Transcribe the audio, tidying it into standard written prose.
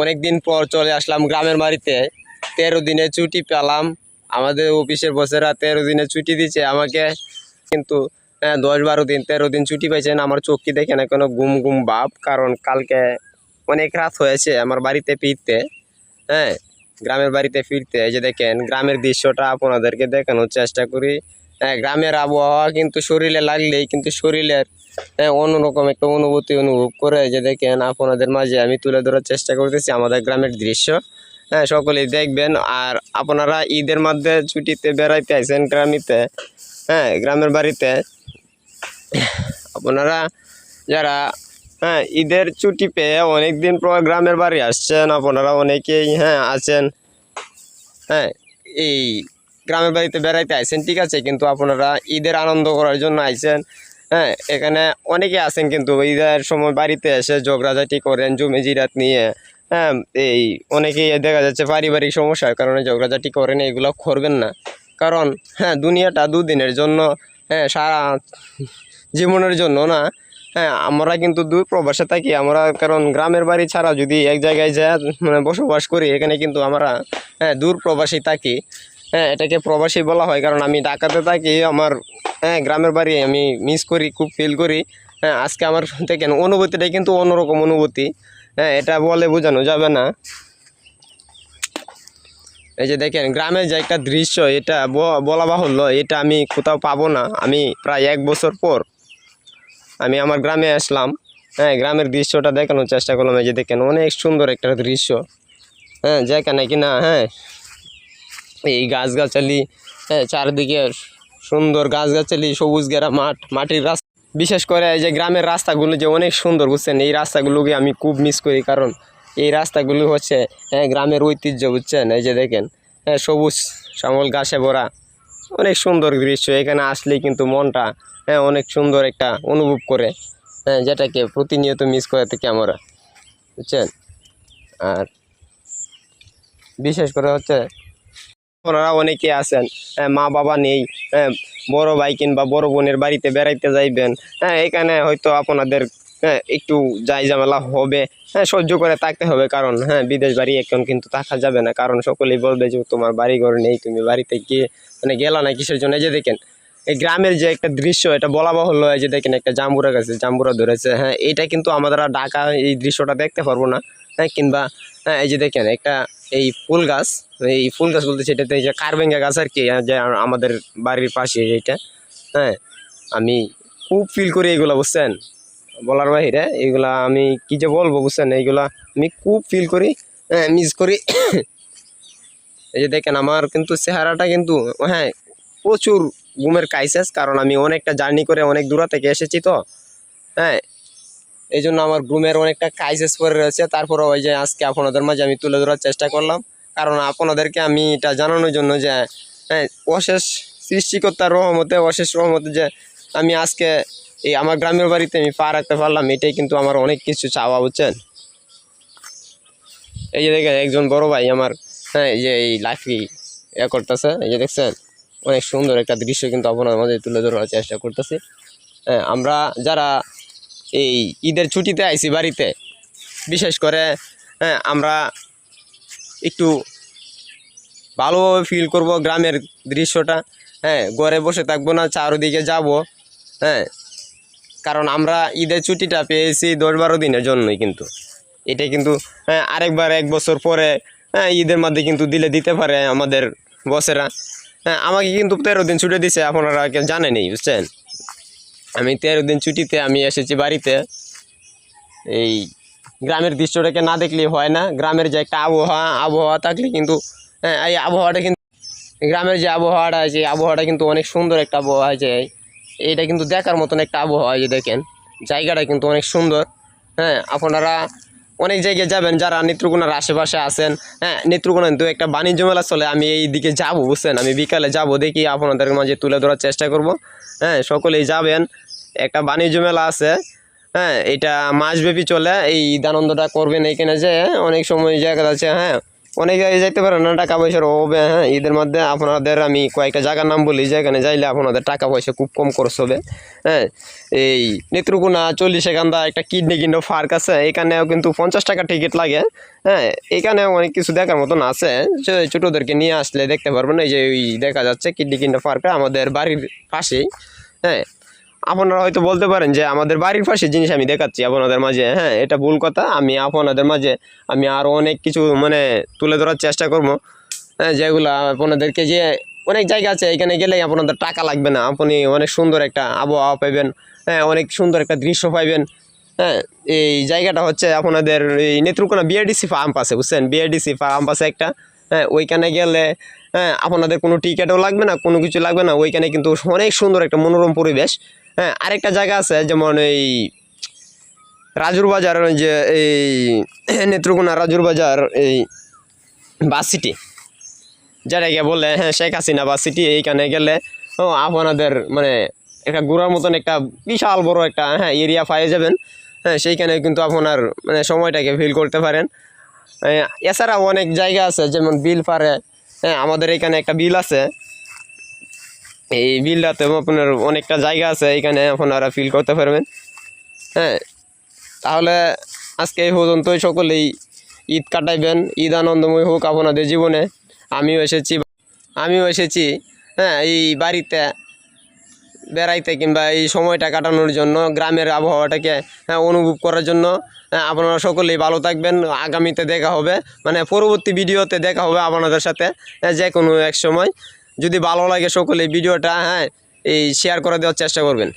অনেক দিন পর চলে আসলাম গ্রামের বাড়িতে। 13 দিনের ছুটি পেলাম। আমাদের অফিসের বসেরা 13 দিনের ছুটি দিচ্ছে আমাকে, কিন্তু 10-12 দিন 13 দিন ছুটি পাইছেন। আমার চোখ কি দেখে না কোনো ঘুম ঘুম ভাব, কারণ কালকে অনেক রাত হয়েছে আমার বাড়িতে ফিরতে। হ্যাঁ, গ্রামের বাড়িতে ফিরতে এই যে দেখেন গ্রামের দৃশ্যটা আপনাদেরকে দেখানোর চেষ্টা করি। হ্যাঁ, গ্রামের আবহাওয়া কিন্তু শরীরে লাগলেই কিন্তু শরীরের অন্যরকম একটা অনুভূতি অনুভব করে। এই যে দেখেন আপনাদের মাঝে আমি তুলে ধরার চেষ্টা করতেছি আমাদের গ্রামের দৃশ্য। হ্যাঁ, সকলেই দেখবেন। আর আপনারা ঈদের মধ্যে ছুটিতে বেড়াইতে আইছেন গ্রামেতে, হ্যাঁ গ্রামের বাড়িতে আপনারা যারা ঈদের ছুটি পেয়ে অনেক দিন পর গ্রামের বাড়ি আসছেন, আপনারা অনেকেই আছেন এই গ্রামের বাড়িতে বেড়াইতে আইছেন, ঠিক আছে, কিন্তু আপনারা ঈদের আনন্দ করার জন্য আইছেন। এখানে অনেকে আছেন কিন্তু ঈদের সময় বাড়িতে এসে ঝগড়াঝাটি করেন জমি জিরাত নিয়ে। এই অনেকেই দেখা যাচ্ছে পারিবারিক সমস্যার কারণে ঝগড়াঝাটি করেন। এগুলো করবেন না, কারণ দুনিয়াটা দুদিনের জন্য, সারা জীবনের জন্য না। আমরা কিন্তু দূর প্রবাসে থাকি আমরা, কারণ গ্রামের বাড়ি ছাড়া যদি এক জায়গায় যায় বসবাস করি, এখানে কিন্তু আমরা দূর প্রবাসী থাকি। এটাকে প্রবাসী বলা হয়, কারণ আমি ঢাকাতে থাকি। আমার গ্রামের বাড়ি আমি মিস করি, খুব ফিল করি। আজকে আমার দেখেন অনুভূতিটা কিন্তু অন্যরকম অনুভূতি। এটা বলে বোঝানো যাবে না। এই যে দেখেন গ্রামের যে একটা দৃশ্য, এটা বলা বাহুল্য, এটা আমি কোথাও পাবো না। আমি প্রায় 1 বছর পর আমি আমার গ্রামে আসলাম। গ্রামের দৃশ্যটা দেখানোর চেষ্টা করলাম। এই যে দেখেন অনেক সুন্দর একটা দৃশ্য, যেখানে কিনা এই গাছগাছালি, চারদিকে সুন্দর গাছগাছালি, সবুজ ঘেরা মাঠ, মাটির রাস্তা। বিশেষ করে এই যে গ্রামের রাস্তাগুলো যে অনেক সুন্দর, বুঝছেন, এই রাস্তাগুলোকে আমি খুব মিস করি, কারণ এই রাস্তাগুলো হচ্ছে গ্রামের ঐতিহ্য, বুঝছেন। এই যে দেখেন সবুজ শ্যামল ঘাসে ভরা অনেক সুন্দর দৃশ্য। এখানে আসলেই কিন্তু মনটা অনেক সুন্দর একটা অনুভব করে, যেটাকে প্রতিনিয়ত মিস করে থাকি আমরা, বুঝছেন। আর বিশেষ করে হচ্ছে আপনারা অনেকে আছেন মা বাবা নেই, বড় ভাই কিংবা বড় বোনের বাড়িতে বেড়াইতে যাইবেন। এখানে হয়তো আপনাদের একটু যাই ঝামেলা হবে, সহ্য করে থাকতে হবে, কারণ বিদেশ বাড়ি এখন কিন্তু থাকা যাবে না, কারণ সকলেই বলবে যে তোমার বাড়ি ঘর নেই, তুমি বাড়িতে গিয়ে গেলা না কিসের জন্য। এই যে দেখেন এই গ্রামের যে একটা দৃশ্য, এটা বলা বাহুল্য। এই যে দেখেন একটা জাম্বুরা গাছে জাম্বুরা ধরেছে। এইটা কিন্তু আমাদের ঢাকা এই দৃশ্যটা দেখতে পারবো না। কিংবা এই যে দেখেন একটা এই ফুল গাছ বলতে সেটাতে যে কারবেঙ্গা গাছ আর কি, যে আমাদের বাড়ির পাশে এইটা। আমি খুব ফিল করি এগুলা, বুঝছেন, বলার বাহিরে এগুলা আমি কি যে বলবো, বুঝছেন, এইগুলা আমি খুব ফিল করি, মিস করি। এই যে দেখেন আমার কিন্তু চেহারাটা কিন্তু প্রচুর ঘুমের ক্রাইসিস, কারণ আমি অনেকটা জার্নি করে অনেক দূর থেকে এসেছি তো। এই জন্য আমার ঘুমের অনেকটা ক্রাইসিস পড়ে রয়েছে। তারপরে ওই যে আজকে আপনাদের মাঝে আমি তুলে ধরার চেষ্টা করলাম, কারণ আপনাদেরকে আমি এটা জানানোর জন্য যে অশেষ সৃষ্টিকর্তার রহমতে, অশেষ রহমতে যে আমি আজকে এই আমার গ্রামের বাড়িতে আমি পা রাখতে পারলাম, এটাই কিন্তু আমার অনেক কিছু চাওয়া, বুঝছেন। এই যে দেখেন একজন বড় ভাই আমার এই যে এই লাইফি করতেছে। এই যে দেখছেন অনেক সুন্দর একটা দৃশ্য কিন্তু আপনার মাঝে তুলে ধরার চেষ্টা করতেছি। আমরা যারা এই ঈদের ছুটিতে আইছি বাড়িতে, বিশেষ করে আমরা একটু ভালোভাবে ফিল করব গ্রামের দৃশ্যটা। ঘরে বসে থাকবো না, চারদিকে যাব। কারণ আমরা ঈদের ছুটিটা পেয়েছি 10-12 দিনের জন্যই, কিন্তু এটা কিন্তু আরেকবার 1 বছর পরে ঈদের মধ্যে কিন্তু দিতে পারে আমাদের বসেরা। আমাকে কিন্তু 13 দিন ছুটি দিছে, আপনারা জানেনই, বুঝছেন। আমি 13 দিন ছুটিতে আমি এসেছি বাড়িতে। এই গ্রামের দৃশ্যটাকে না দেখলেই হয় না। গ্রামের যে একটা আবহাওয়া থাকলে কিন্তু এই আবহাওয়াটা কিন্তু গ্রামের যে আবহাওয়াটা আছে, এই আবহাওয়াটা কিন্তু অনেক সুন্দর একটা আবহাওয়া আছে। এইটা কিন্তু দেখার মতন একটা আবহাওয়া। যে দেখেন জায়গাটা কিন্তু অনেক সুন্দর। আপনারা অনেক জায়গায় যাবেন যারা নেত্রকোনার আশেপাশে আছেন। নেত্রকোনা কিন্তু একটা বাণিজ্য মেলা চলে, আমি এই দিকে যাবো, বুঝছেন, আমি বিকালে যাব, দেখি আপনাদের মাঝে তুলে ধরার চেষ্টা করব। সকলেই যাবেন, একটা বাণিজ্য মেলা আছে। এটা মাসব্যাপী চলে, এই ঈদ আনন্দটা করবেন এইখানে যে। অনেক সময় জায়গা আছে অনেক জায়গায় যাইতে পারেন না টাকা পয়সার অভাবে। হ্যাঁ, ঈদের মধ্যে আপনাদের আমি কয়েকটা জায়গার নাম বলি, যেখানে যাইলে আপনাদের টাকা পয়সা খুব কম খরচ হবে। হ্যাঁ, এই নেত্রকোনা 40 একটা কিডনি পার্ক আছে, এখানেও কিন্তু 50 টাকা টিকিট লাগে। হ্যাঁ, এখানে অনেক কিছু দেখার মতন আছে, ছোটোদেরকে নিয়ে আসলে দেখতে পারবেন। এই যে ওই দেখা যাচ্ছে কিডনি পার্কটা আমাদের বাড়ির পাশেই। হ্যাঁ, আপনারা হয়তো বলতে পারেন যে আমাদের বাড়ির পাশে জিনিস আমি দেখাচ্ছি আপনাদের মাঝে। হ্যাঁ, এটা ভুল কথা। আমি আপনাদের মাঝে আমি আরও অনেক কিছু মানে তুলে ধরার চেষ্টা করবো। হ্যাঁ, যেগুলো আপনাদেরকে যে অনেক জায়গা আছে, এখানে গেলেই আপনাদের টাকা লাগবে না, আপনি অনেক সুন্দর একটা আবহাওয়া পাইবেন। হ্যাঁ, অনেক সুন্দর একটা দৃশ্য পাইবেন। হ্যাঁ, এই জায়গাটা হচ্ছে আপনাদের এই নেত্রকোনা বিআরডিসি পাম্প আছে, বুঝছেন? বিআরডিসি পাম্প আছে একটা। হ্যাঁ, ওইখানে গেলে হ্যাঁ আপনাদের কোনো টিকিটও লাগবে না, কোনো কিছু লাগবে না। ওইখানে কিন্তু অনেক সুন্দর একটা মনোরম পরিবেশ। হ্যাঁ, আরেকটা জায়গা আছে, যেমন এই রাজুর বাজার, যে এই নেত্রকোনা রাজুর বাজার, এই বাস সিটি যেটাকে বলে, হ্যাঁ শেখ হাসিনা বাস সিটি। এইখানে গেলে আপনাদের মানে একটা ঘোরার মতন একটা বিশাল বড় একটা হ্যাঁ এরিয়া পেয়ে যাবেন। হ্যাঁ, সেইখানে কিন্তু আপনার মানে সময়টাকে ফিল করতে পারেন। এছাড়াও অনেক জায়গা আছে, যেমন বিল পারে। হ্যাঁ, আমাদের এখানে একটা বিল আছে, এই বিলটাতে আপনার অনেকটা জায়গা আছে, এখানে আপনারা ফিল করতে পারবেন। হ্যাঁ, তাহলে আজকে এই পর্যন্তই। সকলেই ঈদ কাটাইবেন, ঈদ আনন্দময় হোক আপনাদের জীবনে। আমিও এসেছি হ্যাঁ এই বাড়িতে বেড়াইতে, কিংবা এই সময়টা কাটানোর জন্য, গ্রামের আবহাওয়াটাকে হ্যাঁ অনুভব করার জন্য। হ্যাঁ, আপনারা সকলেই ভালো থাকবেন। আগামীতে দেখা হবে, মানে পরবর্তী ভিডিওতে দেখা হবে আপনাদের সাথে যে কোনো এক সময়। যদি ভালো লাগে সকলে ভিডিওটা হ্যাঁ এই শেয়ার করে দেওয়ার চেষ্টা করবেন।